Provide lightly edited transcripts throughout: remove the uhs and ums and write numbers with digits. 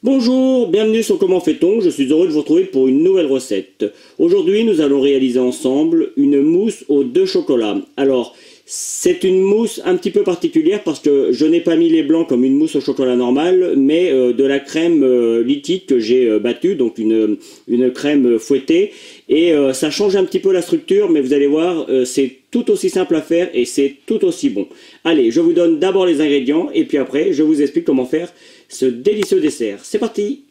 Bonjour, bienvenue sur Comment fait-on, je suis heureux de vous retrouver pour une nouvelle recette. Aujourd'hui, nous allons réaliser ensemble une mousse aux 2 chocolats. Alors, c'est une mousse un petit peu particulière parce que je n'ai pas mis les blancs comme une mousse au chocolat normale, mais de la crème liquide que j'ai battue, donc une crème fouettée. Et ça change un petit peu la structure, mais vous allez voir, c'est tout aussi simple à faire et c'est tout aussi bon. Allez, je vous donne d'abord les ingrédients et puis après, je vous explique comment faire ce délicieux dessert. C'est parti!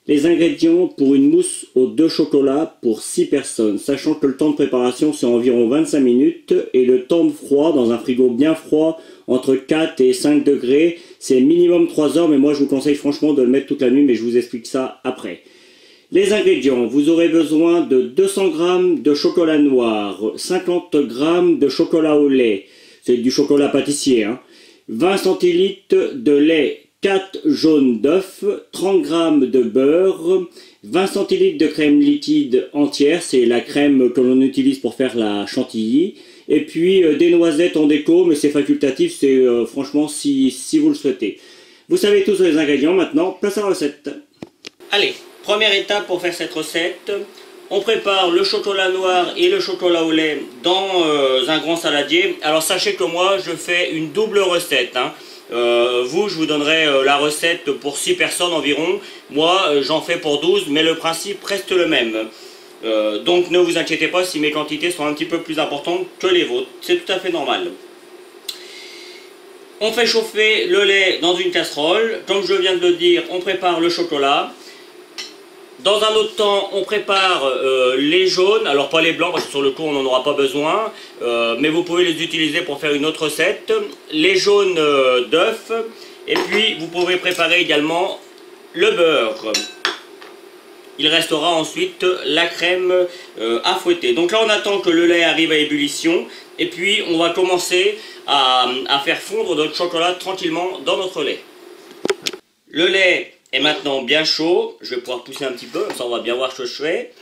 Les ingrédients pour une mousse aux 2 chocolats pour 6 personnes, sachant que le temps de préparation c'est environ 25 minutes et le temps de froid dans un frigo bien froid entre 4 et 5 degrés, c'est minimum 3 heures, mais moi je vous conseille franchement de le mettre toute la nuit, mais je vous explique ça après. Les ingrédients, vous aurez besoin de 200 g de chocolat noir, 50 g de chocolat au lait, c'est du chocolat pâtissier, 20 centilitres de lait, 4 jaunes d'œufs, 30 g de beurre, 20 centilitres de crème liquide entière, c'est la crème que l'on utilise pour faire la chantilly, et puis des noisettes en déco, mais c'est facultatif, c'est franchement si vous le souhaitez. Vous savez tous les ingrédients, maintenant place à la recette. Allez, première étape pour faire cette recette, on prépare le chocolat noir et le chocolat au lait dans un grand saladier. Alors sachez que moi je fais une double recette, je vous donnerai la recette pour 6 personnes environ. Moi, j'en fais pour 12, mais le principe reste le même. Donc ne vous inquiétez pas si mes quantités sont un petit peu plus importantes que les vôtres. C'est tout à fait normal. On fait chauffer le lait dans une casserole. Comme je viens de le dire, on prépare le chocolat. Dans un autre temps, on prépare les jaunes, alors pas les blancs parce que sur le coup on n'en aura pas besoin, mais vous pouvez les utiliser pour faire une autre recette. Les jaunes d'œufs, et puis vous pouvez préparer également le beurre. Il restera ensuite la crème à fouetter. Donc là on attend que le lait arrive à ébullition, et puis on va commencer à faire fondre notre chocolat tranquillement dans notre lait. Le lait est maintenant bien chaud, je vais pouvoir pousser un petit peu, comme ça on va bien voir ce que je fais.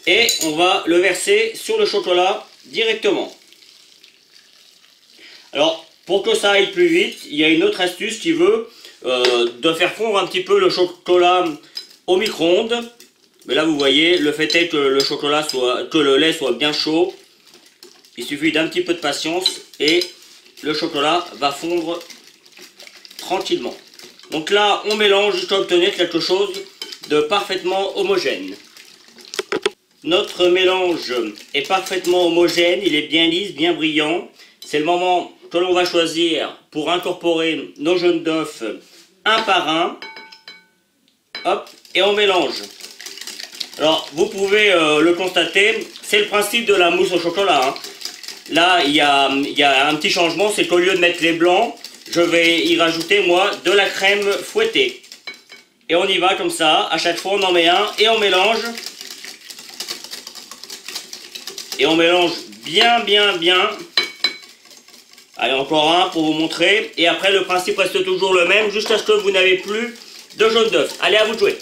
Et on va le verser sur le chocolat directement. Alors, pour que ça aille plus vite, il y a une autre astuce qui veut de faire fondre un petit peu le chocolat au micro-ondes. Mais là vous voyez, le fait est que le lait soit bien chaud. Il suffit d'un petit peu de patience et le chocolat va fondre tranquillement. Donc là, on mélange jusqu'à obtenir quelque chose de parfaitement homogène. Notre mélange est parfaitement homogène, il est bien lisse, bien brillant. C'est le moment que l'on va choisir pour incorporer nos jaunes d'œufs un par un. Hop, et on mélange. Alors, vous pouvez le constater, c'est le principe de la mousse au chocolat. Là, il y a un petit changement, c'est qu'au lieu de mettre les blancs, je vais y rajouter, moi, de la crème fouettée. Et on y va comme ça, à chaque fois on en met un et on mélange. Et on mélange bien, bien, bien. Allez, encore un pour vous montrer. Et après, le principe reste toujours le même, jusqu'à ce que vous n'avez plus de jaune d'œuf. Allez, à vous de jouer.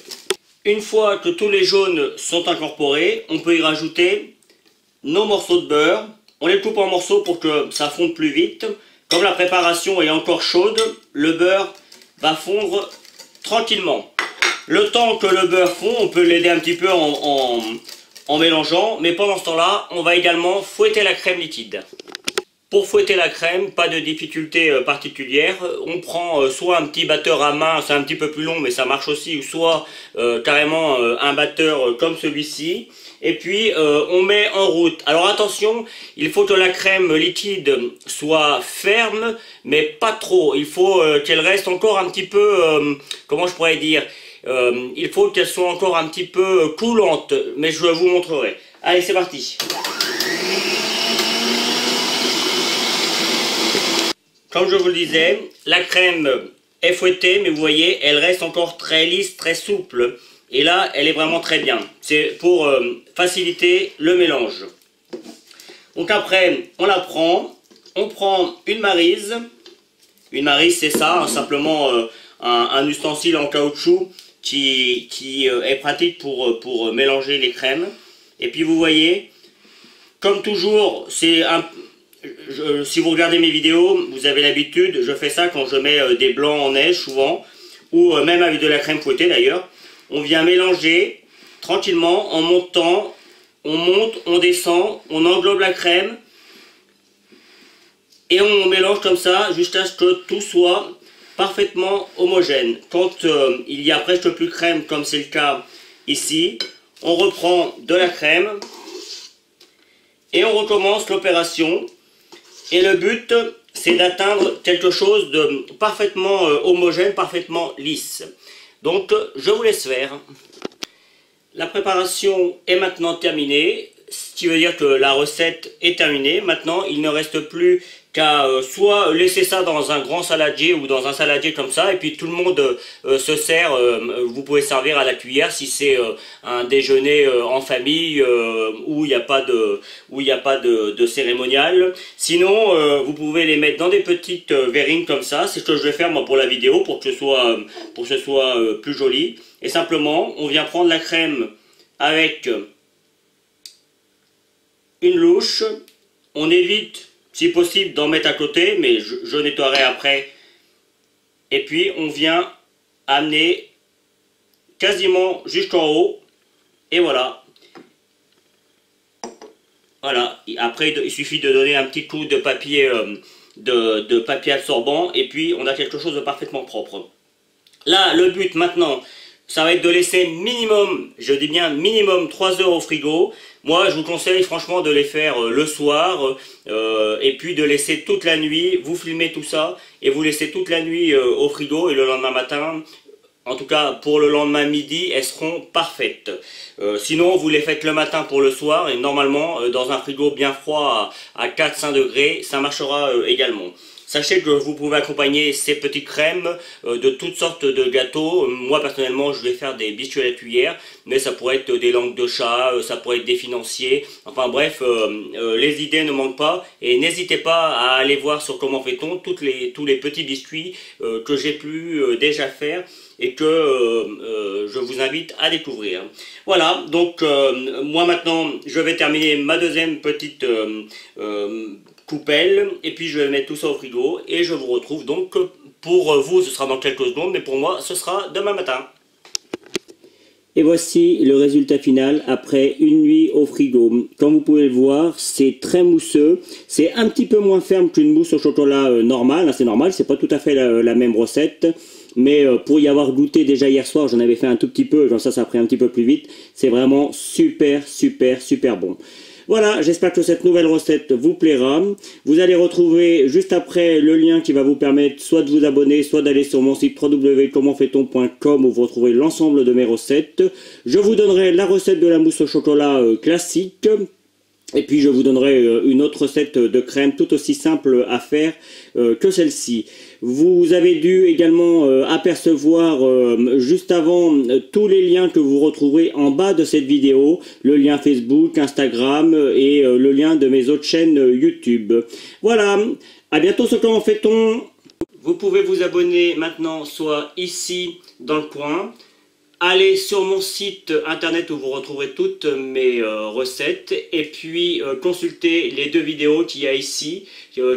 Une fois que tous les jaunes sont incorporés, on peut y rajouter nos morceaux de beurre. On les coupe en morceaux pour que ça fonde plus vite. Comme la préparation est encore chaude, le beurre va fondre tranquillement. Le temps que le beurre fond, on peut l'aider un petit peu en mélangeant, mais pendant ce temps-là, on va également fouetter la crème liquide. Pour fouetter la crème, pas de difficulté particulière, on prend soit un petit batteur à main, c'est un petit peu plus long mais ça marche aussi, ou soit carrément un batteur comme celui-ci. Et puis on met en route. Alors attention, il faut que la crème liquide soit ferme, mais pas trop. Il faut qu'elle reste encore un petit peu, comment je pourrais dire, il faut qu'elle soit encore un petit peu coulante, mais je vous montrerai. Allez, c'est parti. Comme je vous le disais, la crème est fouettée, mais vous voyez, elle reste encore très lisse, très souple. Et là, elle est vraiment très bien. C'est pour faciliter le mélange. Donc après, on la prend. On prend une maryse. Une maryse, c'est ça, simplement un ustensile en caoutchouc qui est pratique pour mélanger les crèmes. Et puis vous voyez, comme toujours, c'est si vous regardez mes vidéos, vous avez l'habitude, je fais ça quand je mets des blancs en neige souvent. ou même avec de la crème fouettée d'ailleurs. On vient mélanger tranquillement en montant, on monte, on descend, on englobe la crème et on mélange comme ça jusqu'à ce que tout soit parfaitement homogène. Quand il y a presque plus de crème, comme c'est le cas ici, on reprend de la crème et on recommence l'opération. Et le but, c'est d'atteindre quelque chose de parfaitement homogène, parfaitement lisse. Donc, je vous laisse faire. La préparation est maintenant terminée, ce qui veut dire que la recette est terminée. Maintenant, il ne reste plus qu'à soit laisser ça dans un grand saladier ou dans un saladier comme ça, et puis tout le monde se sert, vous pouvez servir à la cuillère si c'est un déjeuner en famille où il n'y a pas de cérémonial. Sinon, vous pouvez les mettre dans des petites verrines comme ça. C'est ce que je vais faire moi pour la vidéo, pour que ce soit plus joli. Et simplement, on vient prendre la crème avec une louche. On évite, si possible, d'en mettre à côté, mais je nettoierai après. Et puis, on vient amener quasiment jusqu'en haut. Et voilà. Voilà. Après, il suffit de donner un petit coup de papier, de papier absorbant. Et puis, on a quelque chose de parfaitement propre. Là, le but maintenant, ça va être de laisser minimum, je dis bien minimum 3 heures au frigo. Moi, je vous conseille franchement de les faire le soir et puis de laisser toute la nuit. Vous filmez tout ça et vous laissez toute la nuit au frigo et le lendemain matin, en tout cas pour le lendemain midi, elles seront parfaites. Sinon, vous les faites le matin pour le soir et normalement, dans un frigo bien froid à 4-5 degrés, ça marchera également. Sachez que vous pouvez accompagner ces petites crèmes de toutes sortes de gâteaux. Moi personnellement je vais faire des biscuits à la cuillère, mais ça pourrait être des langues de chat, ça pourrait être des financiers. Enfin bref, les idées ne manquent pas et n'hésitez pas à aller voir sur Comment fait-on tous les petits biscuits que j'ai pu déjà faire et que je vous invite à découvrir. Voilà, donc moi maintenant je vais terminer ma deuxième petite coupelle et puis je vais mettre tout ça au frigo et je vous retrouve donc pour vous ce sera dans quelques secondes mais pour moi ce sera demain matin. Et voici le résultat final après une nuit au frigo. Comme vous pouvez le voir, c'est très mousseux. C'est un petit peu moins ferme qu'une mousse au chocolat normale. C'est normal, c'est pas tout à fait la même recette. Mais pour y avoir goûté déjà hier soir, j'en avais fait un tout petit peu. Genre ça a pris un petit peu plus vite. C'est vraiment super, super, super bon. Voilà, j'espère que cette nouvelle recette vous plaira. Vous allez retrouver juste après le lien qui va vous permettre soit de vous abonner, soit d'aller sur mon site www.commentfaiton.com où vous retrouverez l'ensemble de mes recettes. Je vous donnerai la recette de la mousse au chocolat classique. Et puis je vous donnerai une autre recette de crème tout aussi simple à faire que celle-ci. Vous avez dû également apercevoir juste avant tous les liens que vous retrouverez en bas de cette vidéo. Le lien Facebook, Instagram et le lien de mes autres chaînes YouTube. Voilà, à bientôt sur Comment fait-on. Vous pouvez vous abonner maintenant soit ici dans le coin. Allez sur mon site internet où vous retrouverez toutes mes recettes et puis consultez les deux vidéos qu'il y a ici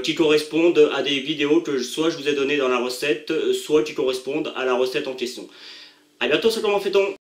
qui correspondent à des vidéos que soit je vous ai données dans la recette, soit qui correspondent à la recette en question. A bientôt sur Comment fait-on.